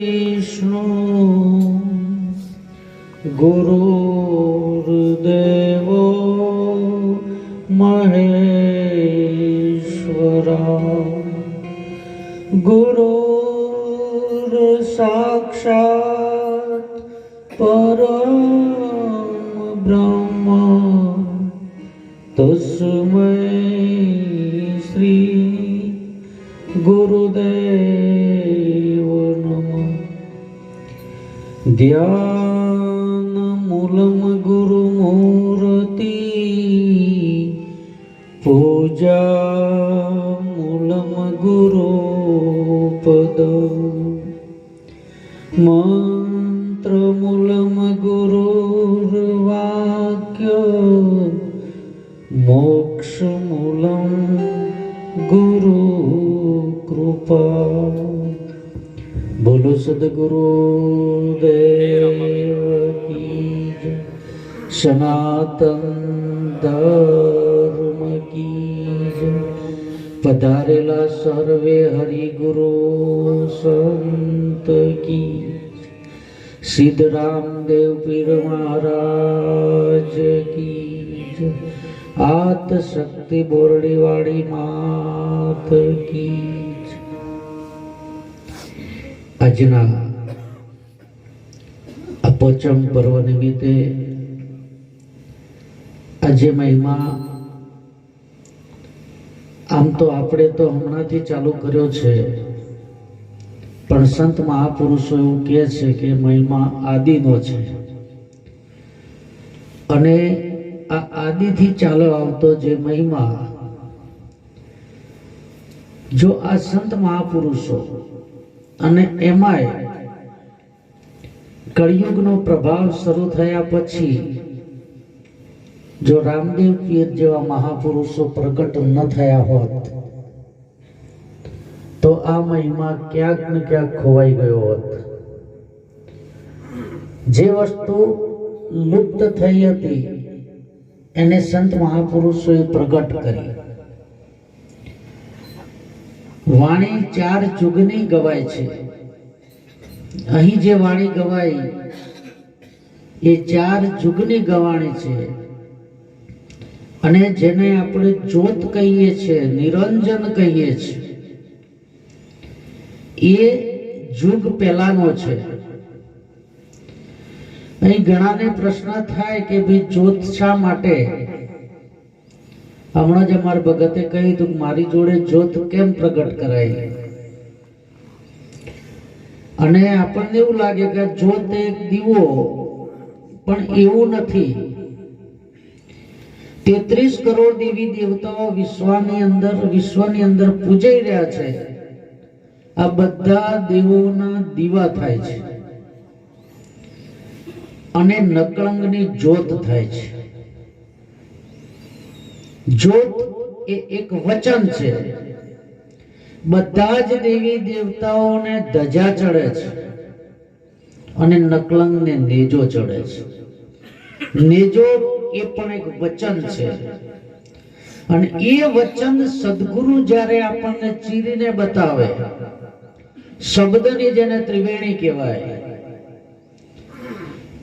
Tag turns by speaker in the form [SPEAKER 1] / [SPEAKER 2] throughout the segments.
[SPEAKER 1] विष्णु गुरुर्देवो महेश्वरा गुरुर् साक्षात् परम ब्रह्म तस्मै श्री गुरुदेव नमः। ध्यान मूलम गुरुमूर्ति पूजा मूलम गुरुपद मंत्र मूलम गुरुर्वाक्य मोक्ष मूलम गुरु कृपा। बोलो सद्गुरु देव की जय, सनातन धर्म की जय। पधारेला सर्वे हरि गुरु संत की सिद्ध रामदेव पीर महाराज की जय। आत शक्ति बोरड़ी वाली मात की जय। આજના અપોચમ પર્વ નિમિત્તે આજે મહિમા આમ તો આપણે તો હમણાંથી ચાલુ કર્યો છે, પણ સંત મહાપુરુષો એવું કહે છે કે મહિમા આદિનો છે અને આ આદિથી ચાલો આવતો જે મહિમા જો આ સંત મહાપુરુષો અને એમાંય કળિયુગનો પ્રભાવ શરૂ થયા પછી જો રામદેવ પીર જેવા મહાપુરુષો પ્રગટ ન થયા હોત તો આ મહિમા ક્યાંક ને ક્યાંક ખોવાઈ ગયો હોત। જે વસ્તુ લુપ્ત થઈ હતી એને સંત મહાપુરુષોએ પ્રગટ કરી। વાણી ચાર જુગની ગવાય છે। અહીં જે વાણી ગવાય એ ચાર જુગની ગવાણી છે અને જેને આપણે જ્યોત કહીએ છીએ, નિરંજન કહીએ છીએ, એ જુગ પહેલાનો છે। અહીં ઘણાને પ્રશ્ન થાય કે ભાઈ જ્યોત શા માટે? હમણાં જ અમારા ભગતે કહ્યું હતું મારી જોડે જ્યોત કેમ પ્રગટ કરાય, અને આપણને એવું લાગે કે જ્યોત એક દીવો, પણ એવું નથી। 33 કરોડ દેવી દેવતાઓ વિશ્વની અંદર પૂજાઈ રહ્યા છે। આ બધા દેવોના દીવા થાય છે અને નકળંગની જ્યોત થાય છે। જ્યોત એ એક વચન છે। બધા જ દેવી દેવતાઓને ધજા ચડે છે અને નકલંગને નેજો ચડે છે। નેજો એ પણ એક વચન છે અને એ વચન સદગુરુ જ્યારે આપણને ચીરીને બતાવે, શબ્દની જેને ત્રિવેણી કહેવાય,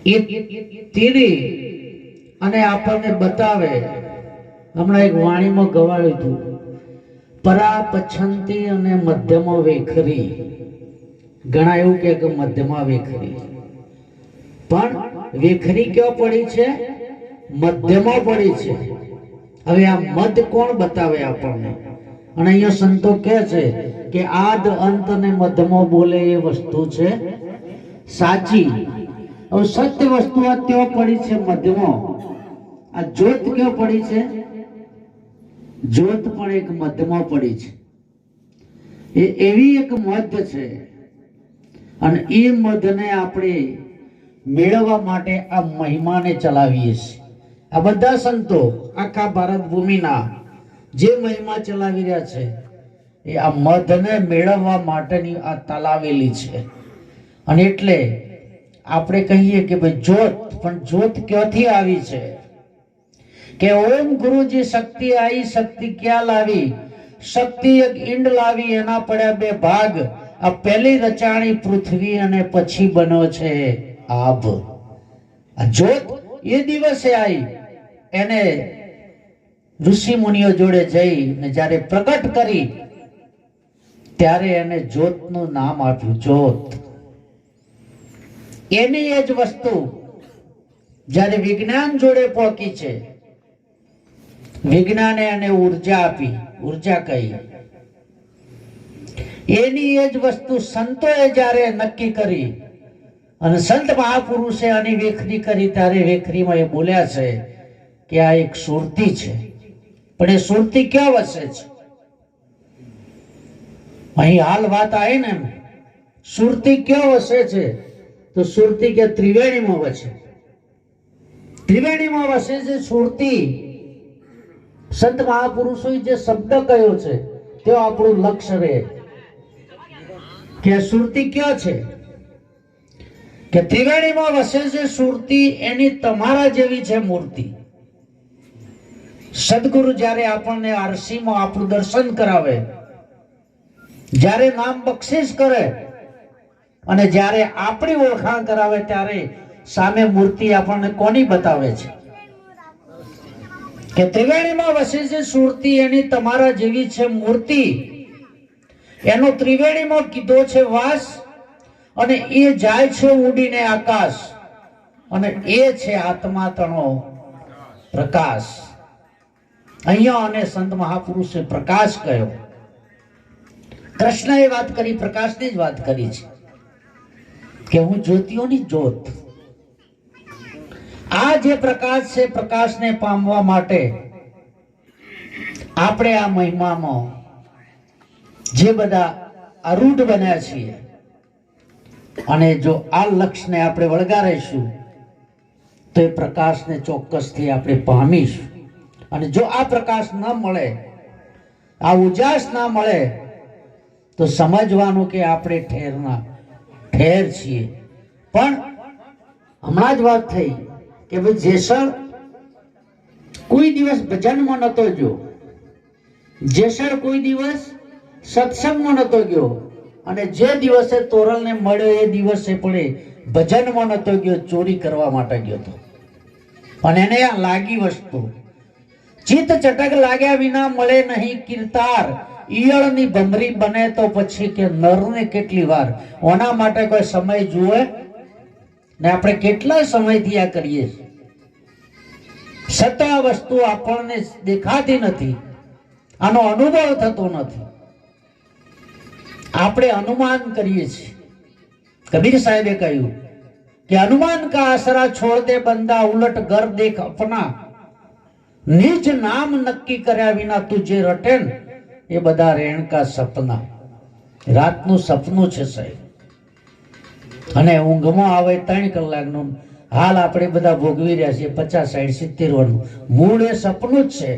[SPEAKER 1] એ તીરી અને આપણને બતાવે। હમણાં એક વાણીમાં ગવાયું હતું, પરા પછંતી અને મધ્યમાં વેખરી। ઘણા એવું કે મધ્યમાં વેખરી, પણ વેખરી ક્યાં પડી છે? મધ્યમાં પડી છે। હવે આ મધ કોણ બતાવે આપણને? અને અહીંયા સંતો કહે છે કે આદ અંત ને મધ્યમાં બોલે એ વસ્તુ છે સાચી। હવે સત્ય વસ્તુ આ ત્યાં પડી છે મધ્યમાં। આ જ્યોત ક્યાં પડી છે? જ્યોત પણ એક મધ્યમાં પડી છે। એ એવી એક મધ્ય છે અને એ મધ્યને આપણે મેળવવા માટે આ મહિમાને ચલાવીએ છીએ। આ બધા સંતો આખા ભારત ભૂમિના જે મહિમા ચલાવી રહ્યા છે એ આ મધને મેળવવા માટેની આ તલાવેલી છે। અને એટલે આપણે કહીએ કે ભાઈ જ્યોત, પણ જ્યોત ક્યાંથી આવી છે? કે ઓમ ગુરુજી શક્તિ आई, शक्ति क्या लावी? शक्ति एक ईंड लावी, एना पड़ा बे भाग આ પહેલી રચાણી પૃથ્વી અને પછી બનો છે આભ. આ જ્યોત એ દિવસે આવી, એને ઋષિ મુનિઓ જોડે જઈ ને જ્યારે પ્રગટ કરી ત્યારે એને જ્યોતનું નામ આપ્યું જ્યોત. એની એ જ વસ્તુ જ્યારે વિજ્ઞાન જોડે પહોંચી છે, વિજ્ઞાને એને ઉર્જા આપી, ઉર્જા કહી. એની એ જ વસ્તુ સંતોએ જ્યારે નક્કી કરી અને સંત મહાપુરુષે આની વેખરી કરી ત્યારે વેખરીમાં એ બોલ્યા છે કે આ એક સુરતી છે. પણ એ સુરતી ક્યાં વસે છે? અહીં હાલ વાત આવી ને, સુરતી ક્યાં વસે છે? તો સુરતી કે ત્રિવેણીમાં વસે. ત્રિવેણીમાં વસે છે સુરતી. સંત મહાપુરુષોએ જે શબ્દ કહ્યો છે તે આપણું લક્ષ્ય રહે કે સુરતી ક્યાં છે? કે ત્રિવેણીમાં વસે છે સુરતી, એની તમારા જેવી છે મૂર્તિ. સદગુરુ જ્યારે આપણને આરસીમાં આપણું દર્શન કરાવે, જ્યારે નામ બક્ષિસ કરે અને જ્યારે આપણી ઓળખાણ કરાવે ત્યારે સામે મૂર્તિ આપણને કોની બતાવે છે? કે ત્રિવેણીમાં વસે છે સુરતી, એની તમારા જેવી છે મૂર્તિ. એનો ત્રિવેણીમાં કીધો છે વાસ અને એ જાય છે ઉડીને આકાશ, અને એ છે આત્મા તણો પ્રકાશ. અહીંયા અને સંત મહાપુરુષે પ્રકાશ કહ્યો. કૃષ્ણએ વાત કરી, પ્રકાશની જ વાત કરી છે કે હું જ્યોતિઓની જ્યોત. આ જે પ્રકાશ છે, પ્રકાશને પામવા માટે આપણે આ મહિમામાં જે બધા આરૂઢ બન્યા છીએ, અને જો આ લક્ષ્યને આપણે વળગાડીશું તો એ પ્રકાશને ચોક્કસથી આપણે પામીશું. અને જો આ પ્રકાશ ન મળે, આ ઉજાસ ના મળે, તો સમજવાનું કે આપણે ઠેરના ઠેર છીએ. પણ હમણાં જ વાત થઈ કે ભાઈ જેસર કોઈ દિવસ ભજનમાં નતો ગયો, જેસર કોઈ દિવસ સત્સંગમાં નતો ગયો, અને જે દિવસે તોરલને મળ્યો એ દિવસે પણ ભજનમાં નતો ગયો, ચોરી કરવા માટે ગયો હતો. અને એને આ લાગી વસ્તુ, ચિત્ત ચટક લાગ્યા વિના મળે નહીં કીર્તાર, ઈયળની ભમરી બને તો પછી કે નરને કેટલી વાર. ઓના માટે કોઈ સમય જુએ ને આપણે કેટલા સમયથી આ કરીએ છીએ. છતાં વસ્તુ આપણને દેખાતી નથી, આનો અનુભવ થતો નથી. આપણે અનુમાન કરીએ છીએ. કબીર સાહેબે કહ્યું કે અનુમાન કા આસરા છોડ દે બંદા, ઉલટ ઘર દેખ અપના. નિજ નામ નક્કી કર્યા વિના તું જે રટે ને એ બધા રેણ કા સપના. રાતનું સપનું છે સાહેબ, અને ઊંઘમાં આવે 3 કલાકનું. હાલ આપણે બધા ભોગવી રહ્યા છીએ 50, 60, 70 વર્ષનું. મૂળ એ સપનું જ છે.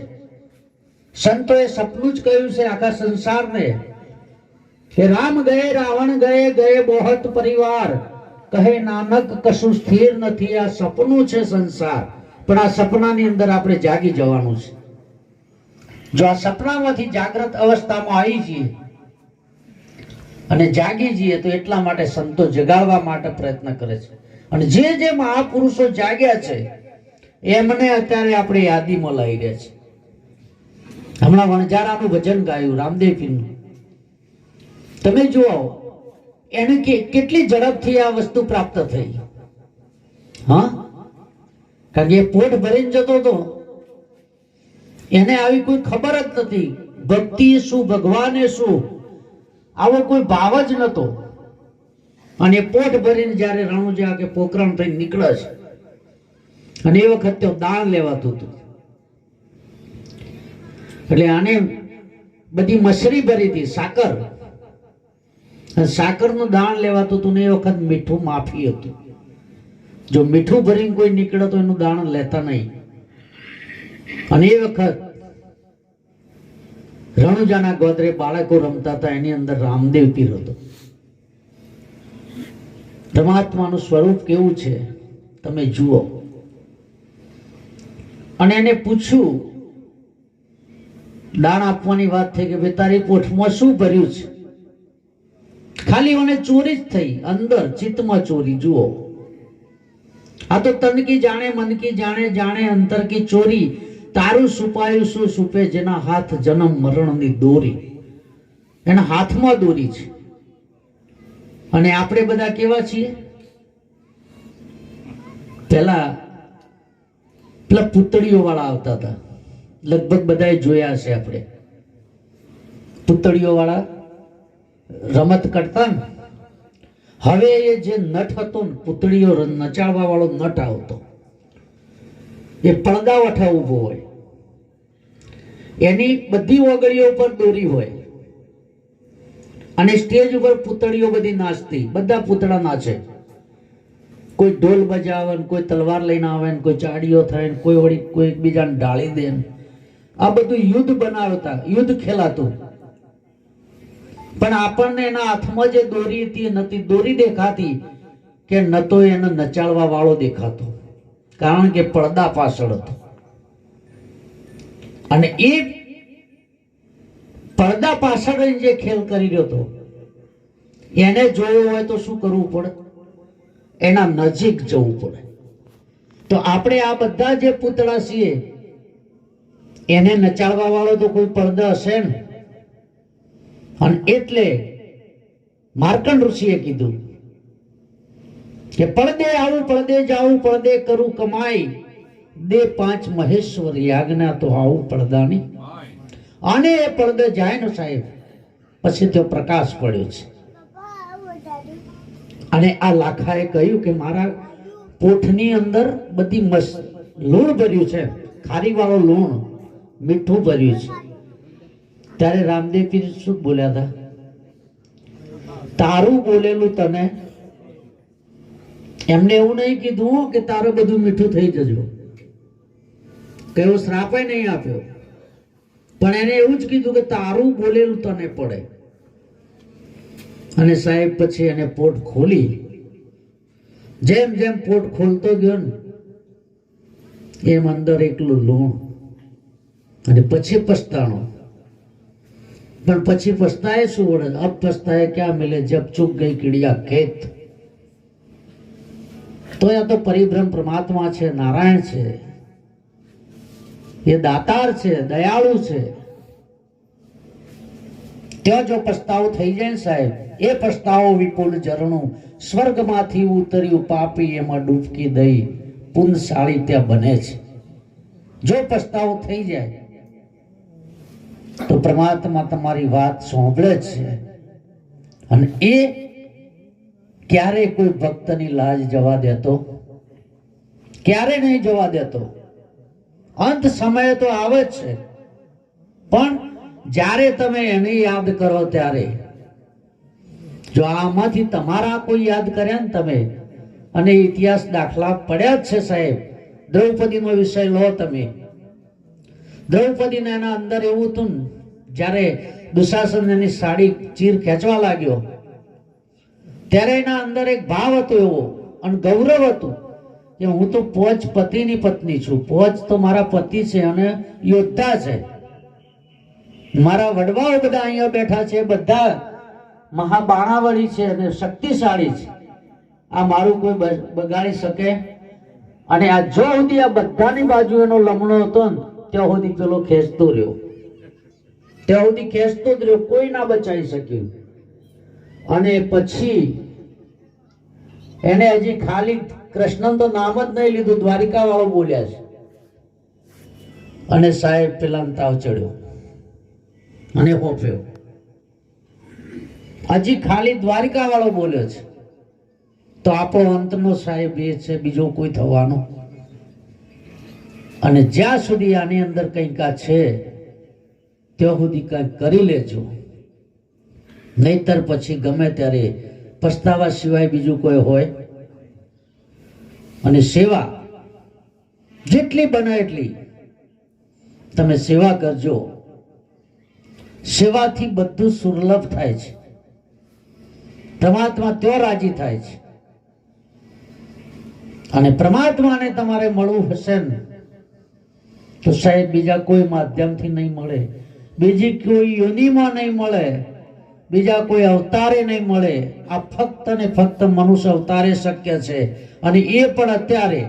[SPEAKER 1] સંતોએ સપનું જ કહ્યું છે આખા સંસારને કે રામ ગયે રાવણ ગયે, ગયે બહોત પરિવાર, કહે નાનક કશું સ્થિર નથી. આ સપનું છે સંસાર, પણ આ સપનાની અંદર આપણે જાગી જવાનું છે. જો આ સપનામાંથી જાગ્રત અવસ્થામાં આવી જઈએ અને જાગી જઈએ તો એટલા માટે સંતો જગાડવા માટે પ્રયત્ન કરે છે. અને જે જે મહાપુરુષો જાગ્યા છે એમને અત્યારે આપણે યાદીમાં લાવી રહ્યા છે. હમણાં વણજારાનું ભજન ગાયું રામદેવ પીરનું. તમે જુઓ એને કેટલી ઝડપથી આ વસ્તુ પ્રાપ્ત થઈ. હા, કારણ કે એ પોટ ભરીને જતો હતો, એને આવી કોઈ ખબર જ નથી. ભક્તિ શું, ભગવાને શું, આવો કોઈ ભાવ જ નતો. અને પોટ ભરીને જયારે રણુજા કે પોકરણ થઈને નીકળે છે, અને એ વખત દાણ લેવાતું હતું. એટલે આને બધી મસરી ભરી હતી, સાકર, સાકરનું દાણ લેવાતું હતું ને એ વખત મીઠું માફી હતું. જો મીઠું ભરીને કોઈ નીકળે તો એનું દાણ લેતા નહીં. અને એ વખત રણુજાના ગોદરે બાળકો રમતા હતા, એની અંદર રામદેવ પીર હતો. પરમાત્માનું સ્વરૂપ કેવું છે તમે જુઓ. અને એને પૂછ્યું, દાણ આપવાની વાત થઈ કે ભાઈ તારી પોઠમાં શું ભર્યું છે? ખાલી મને ચોરી જ થઈ, અંદર ચિત્તમાં ચોરી. જુઓ, આ તો તન કી જાણે મન કી જાણે જાણે અંતર કી ચોરી. તારું સુપાયું શું સુપે જેના હાથ જન્મ મરણની દોરી. એના હાથમાં દોરી છે. અને આપણે બધા કેવા છીએ? પેલા પૂતળીઓ વાળા આવતા હતા, લગભગ બધાએ જોયા છે આપણે. પૂતળીઓ વાળા રમત કરતા ને. હવે એ જે નટ હતો ને, પૂતળીઓ નચાડવા વાળો નટ આવતો, એ પડદા વઠા ઉભો હોય, એની બધી ઓગળીઓ ઉપર દોરી હોય, અને સ્ટેજ ઉપર પૂતળીઓ બધી નાચતી. બધા પૂતળા નાચે. કોઈ ઢોલ બજાવે ને, કોઈ તલવાર લઈને આવે ને, કોઈ ચાડીઓ થાય ને, કોઈ વળી કોઈ એકબીજાને ઢાળી દે ને. આ બધું યુદ્ધ બનાવતા, યુદ્ધ ખેલાતું. પણ આપણને એના હાથમાં જે દોરી હતી નથી દોરી દેખાતી, કે ન તો એને નચાડવા વાળો દેખાતો, કારણ કે પડદા પાછળ હતો. અને એ પડદા પાછળ જે ખેલ કરી રહ્યો હતો, એને જોવો હોય તો શું કરવું પડે? એના નજીક જવું પડે. તો આપણે આ બધા જે પૂતળા છીએ, એને નચાડવા વાળો તો કોઈ પડદા હશે ને. અને એટલે માર્કંડ ઋષિએ કીધું કે પડદે આવું, પડદે જાવું, પડદે કરું કમાઈ, દે 5 મહેશ્વરી આજ્ઞા તો આવું પડદાની. અને એ પડદે જાય ને સાહેબ, પછી તો પ્રકાશ પડ્યો છે. અને આ લાખાએ કહ્યું કે મારા પોઠની અંદર બધી લૂણ ભર્યું છે, ખારી વાળો લૂણ, મીઠું ભર્યું છે. ત્યારે રામદેવ પીર શું બોલ્યા હતા? તારું બોલેલું તને. એમને એવું નહીં કીધું કે તારું બધું મીઠું થઈ જજો, કયો શ્રાપે નહીં આપ્યો, પણ એને એવું જ કીધું કે તારું બોલેલું તને પડે. અને સાહેબ પછી એને પોટ ખોલી. જેમ જેમ પોટ ખોલતો ગયો ને, એમ અંદર એકલું લૂણ. અને પછી પસ્તાણો. પણ પછી પસ્તાય શું વળે? અબ પસ્તાય ક્યાં મિલે જબ ચૂક ગઈ કીડિયા ખેત. તો આ તો પરિભ્રમ પરમાત્મા છે, નારાયણ છે, એ દાતાર છે, દયાળુ છે. ત્યાં જો પસ્તાવો થઈ જાય ને સાહેબ, એ પસ્તાવો વિપુલ ઝરણું, સ્વર્ગમાંથી ઉતર્યું પાપી એમાં ડૂબકી દઈ, પુણ્યશાળી ત્યાં બને છે. જો પસ્તાવો થઈ જાય તો પરમાત્મા તમારી વાત સાંભળે છે. અને એ ક્યારે કોઈ ભક્તની લાજ જવા દેતો, ક્યારે નહીં જવા દેતો. અંત સમય તો આવે જ છે, પણ જ્યારે તમે એને યાદ કરો ત્યારે, જો આમાંથી તમારા કોઈ યાદ કર્યા ને તમે, અને ઇતિહાસ દાખલા પડ્યા જ છે સાહેબ. દ્રૌપદીનો વિષય લો તમે. દ્રૌપદીને એના અંદર એવું હતું ને, જ્યારે દુશાસન એની સાડી ચીર ખેંચવા લાગ્યો, ત્યારે એના અંદર એક ભાવ હતો એવો, અને ગૌરવ હતું કે હું તો પોચ પતિની પત્ની છું. પોચ તો મારા પતિ છે અને યોદ્ધા છે. મારા વડવાઓ બધા અહીંયા બેઠા છે, બધા મહાબાણાવળી છે અને શક્તિશાળી છે. આ મારું કોઈ બગાડી શકે? અને આ જો સુધી આ બધાની બાજુ એનો લમણો હતો ને, ત્યાં સુધી પેલો ખેંચતો રહ્યો, ત્યાં સુધી ખેંચતો જ રહ્યો, કોઈ ના બચાવી શક્યું. અને પછી એને હજી ખાલી કૃષ્ણ તો નામ જ નહીં લીધું, દ્વારિકા વાળો બોલ્યા છે. અને સાહેબ પેલા તાવ ચડ્યો અને હોપ્યો. હજી ખાલી દ્વારિકા વાળો બોલ્યો છે, તો આપણો અંતનો સાહેબ એ છે, બીજો કોઈ થવાનો. અને જ્યાં સુધી આની અંદર કંઈક આ છે ત્યાં સુધી કંઈક કરી લેજો, નહીતર પછી ગમે ત્યારે પસ્તાવા સિવાય બીજું કોઈ હોય. અને સેવા જેટલી બને એટલી તમે સેવા કરજો. સેવાથી બધું સુલભ થાય છે. પરમાત્મા ત્યાં રાજી થાય છે. અને પરમાત્માને તમારે મળવું હશે ને, તો સાહેબ બીજા કોઈ માધ્યમથી નહીં મળે, બીજી કોઈ યોનિમાં નહીં મળે, બીજા કોઈ અવતારે નહીં મળે. આ ફક્ત ને ફક્ત મનુષ્ય અવતારે શક્ય છે, અને એ પણ અત્યારે.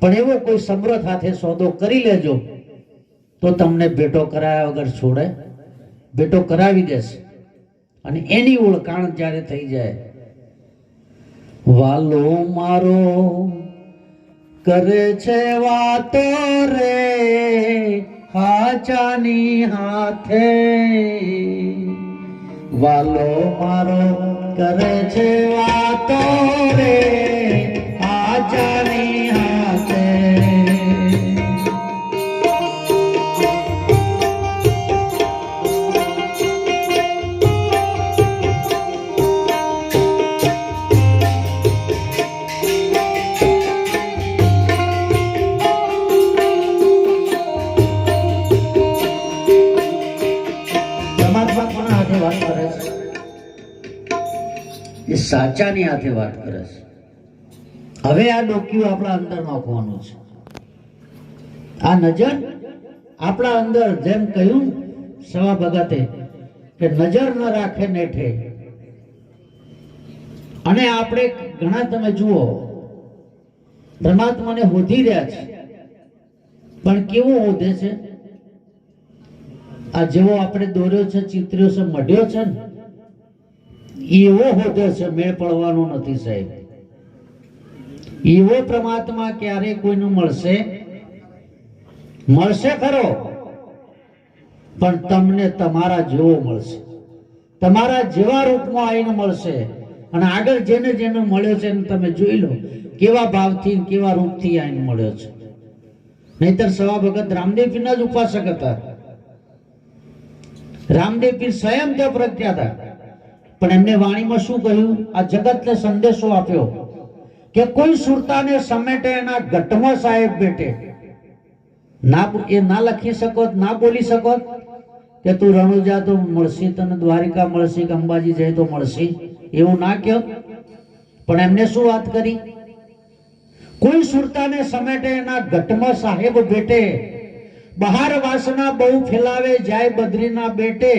[SPEAKER 1] પણ એવો કોઈ સમર્થ હાથે સોદો કરી લેજો તો તમને ભેટો કરાયા વગર છોડે, ભેટો કરાવી દેશે. અને એની ઓળખાણ જ્યારે થઈ જાય, વાલો મારો કરે છે વાતો રે હાચાની હાથે, વાલો મારો કરે છે વાતો રે હાચાની હાથે. એ સાચાની હાથે વાત કરે છે. હવે આ ડોક્યું આપણા અંદર નાખવાનું છે. આ નજર આપણા અંદર, જેમ કહ્યું સવા ભગતે કે નજર ન રાખે નેઠે. અને આપણે ઘણા, તમે જુઓ, પરમાત્માને હોધી રહ્યા છે, પણ કેવું હોધે છે? આ જેવો આપણે દોર્યો છે, ચિત્ર્યો છે, મઢ્યો છે ને, એવો હોદ્દો છે, મેળ પડવાનો નથી સાહેબ. એવો પરમાત્મા ક્યારે કોઈનું મળશે? મળશે ખરો, પણ તમને તમારા જેવો મળશે, તમારા જેવા રૂપમાં આવીને મળશે. અને આગળ જેને જેને મળ્યો છે એને તમે જોઈ લો કેવા ભાવથી, કેવા રૂપથી આવીને મળ્યો છે. નહીતર સવા ભગત રામદેવ પીરના જ ઉપાસક હતા. રામદેવ પીર સ્વયં ત્યાં પ્રજ્ઞા હતા, પણ એમને વાણીમાં શું કહ્યું? આ જગતને સંદેશો આપ્યો કે કોઈ સુરતાને સમેટે એના ઘટમાં સાહેબ બેઠે. ના, એ ના લખી શકો, ના બોલી શકો કે તું રણુજા તો મળશે, તને દ્વારિકા મળશે, કે અંબાજી જાય તો મળશે, એવું ના કહો. પણ એમને શું વાત કરી? કોઈ સુરતાને સમેટે એના ઘટમાં સાહેબ બેઠે, બહાર વાસના બહુ ફેલાવે જાય બદ્રીના બેટે.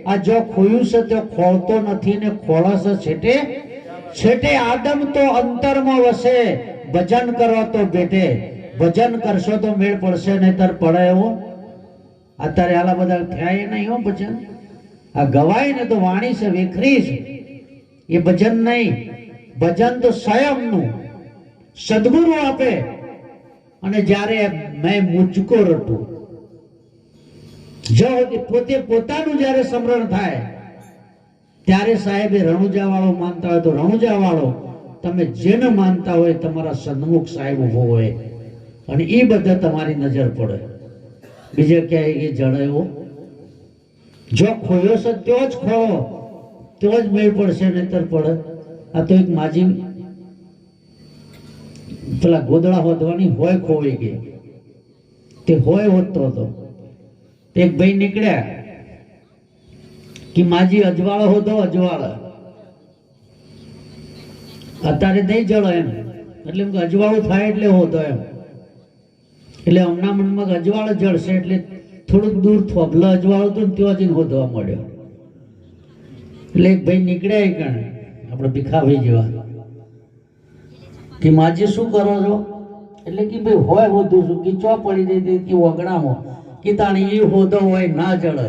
[SPEAKER 1] આ જો ખોયું છે તો ખોળતો નથી ને ખોળસ છેટે છેટે. આદમ તો અંતરમાં વસે, ભજન કરો તો બેટે. ભજન કરશો તો મેળ પડશે, નહીતર પડે એવો. અત્યારે આલા બધા થયા નહીં હો ભજન. આ ગવાય ને તો વાણી છે, વેખરી છે, એ ભજન નહીં. ભજન તો સ્વયંનું સદગુરુ આપે. અને જ્યારે મેં મુજકો રટું, જો પોતે પોતાનું જ્યારે સ્મરણ થાય ત્યારે સાહેબે રણુજા વાળો માનતા હોય તો રણુજા વાળો, તમે જેને માનતા હોય તમારા સન્મુખ સાહેબ ઉભો હોય, અને એ બધા તમારી નજર પડે. બીજે ક્યાંય એ જણાવો જો ખોયો છે તો જ ખોળો, તો જ મેળ પડશે, નહીતર પડે. આ તો એક માજી પેલા ગોદડા હોદવાની હોય ખોવાઈ ગઈ, તે હોય હોદતો હતો. એક ભાઈ નીકળ્યા કે માજી અજવાળો હોતો, અજવાળો અત્યારે નહીં જળો એમ, એટલે અજવાળું થાય એટલે હોતો એમ. એટલે હમણાં મનમાં અજવાળો જળશે એટલે થોડુંક દૂર થોભલો અજવાળો હતું ને ત્યાં જઈને હોદવા મળ્યો. એટલે એક ભાઈ નીકળ્યા એ કણ આપણે ભીખાભાઈ જેવા કે માજી શું કરો છો? એટલે કે ભાઈ હોય હોતું છું કે ચો પડી જઈ કે વગડામાં કે તાણી એ હોદો હોય ના જળે,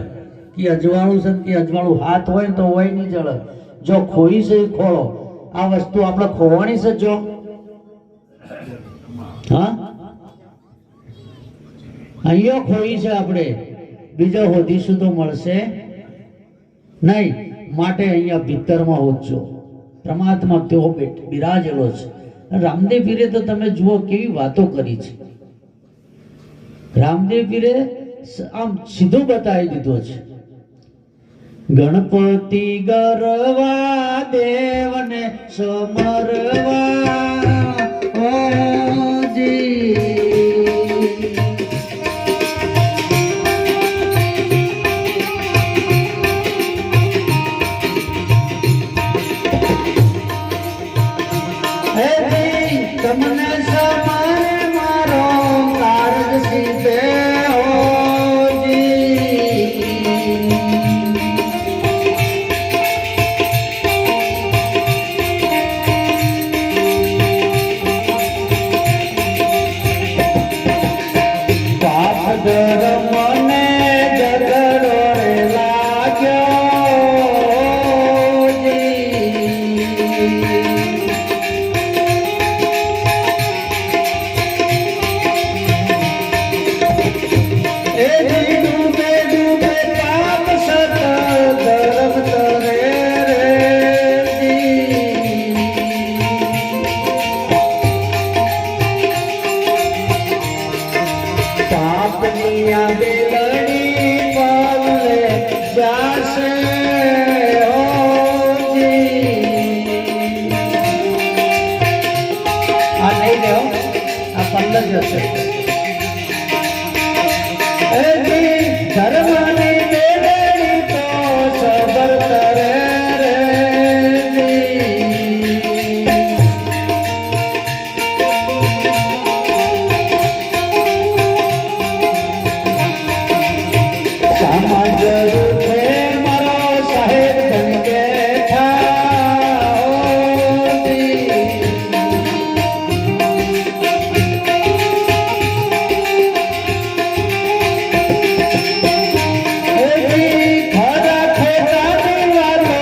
[SPEAKER 1] કે અજવાળું છે કે અજવાળું હાથ હોય તો હોય નહીં જળે. જો ખોઈ છે એ ખોળો. આ વસ્તુ આપણે ખોવાની છે. જો હા અહીંયા ખોઈ છે, આપણે બીજા હોદીશું તો મળશે નહીં. માટે અહીંયા ભીતરમાં હોદજો. પરમાત્મા તેઓ બિરાજેલો છે. રામદેવ પીરે તો તમે જુઓ કેવી વાતો કરી છે. રામદેવ પીરે આમ સીધું બતાવી દીધો છે. ગણપતિ ગરવા દેવને સમરવા ઓજી. તમને સમરે મારો કારજ સીધે છંદ જ હશે. ધર્મની મેળવી તો સબર કરે રે. સમાજ રૂપે મારો સાહેબ બન બેઠા. ખરા ખોટાની વાતો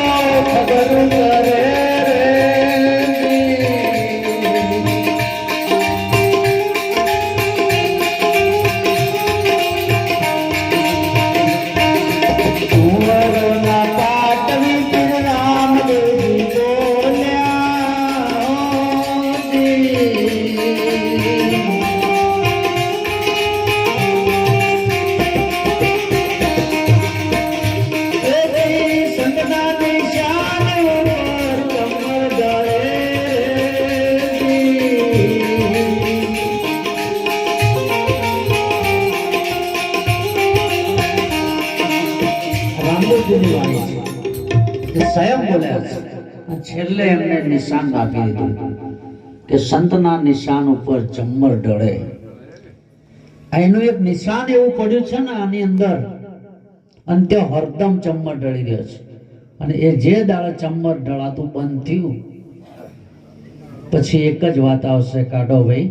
[SPEAKER 1] ખબર કરે રે. કુંવરોના પાટવી પીર રામદેવજી બોલ્યા. સંતના નિશાન ઉપર કમર ડળે. રામદેવજીની વાણી છે એ સ્વયં બોલ્યા છે. અને છેલ્લે એમને નિશાન આપી દીધું કે સંતના નિશાન ઉપર ચંબર ઢળે. આ એનું એક નિશાન એવું પડ્યું છે ને આની અંદર, અને તે હરદમ ચંબર ઢળી રહ્યો છે. અને એ જે દાડે ચંબર ઢળાતું બંધ થયું પછી એક જ વાત આવશે, કાઢો ભાઈ,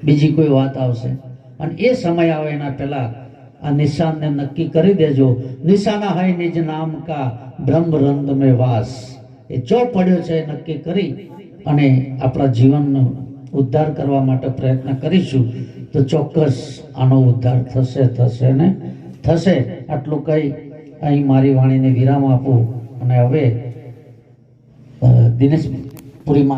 [SPEAKER 1] બીજી કોઈ વાત આવશે. અને એ સમય આવે એના પહેલા આ નિશાનને નક્કી કરી દેજો. નિશાના હૈ નિજ નામ કા બ્રહ્મ રંગ में વાસ. એ ચો પડ્યો છે નક્કી કરી અને આપણા જીવનનો ઉદ્ધાર કરવા માટે પ્રયત્ન કરીશું તો ચોક્કસ આનો ઉદ્ધાર થશે ને થશે. આટલું કહી અહીં મારી વાણીને વિરામ આપું અને હવે દિનેશપુરીમાં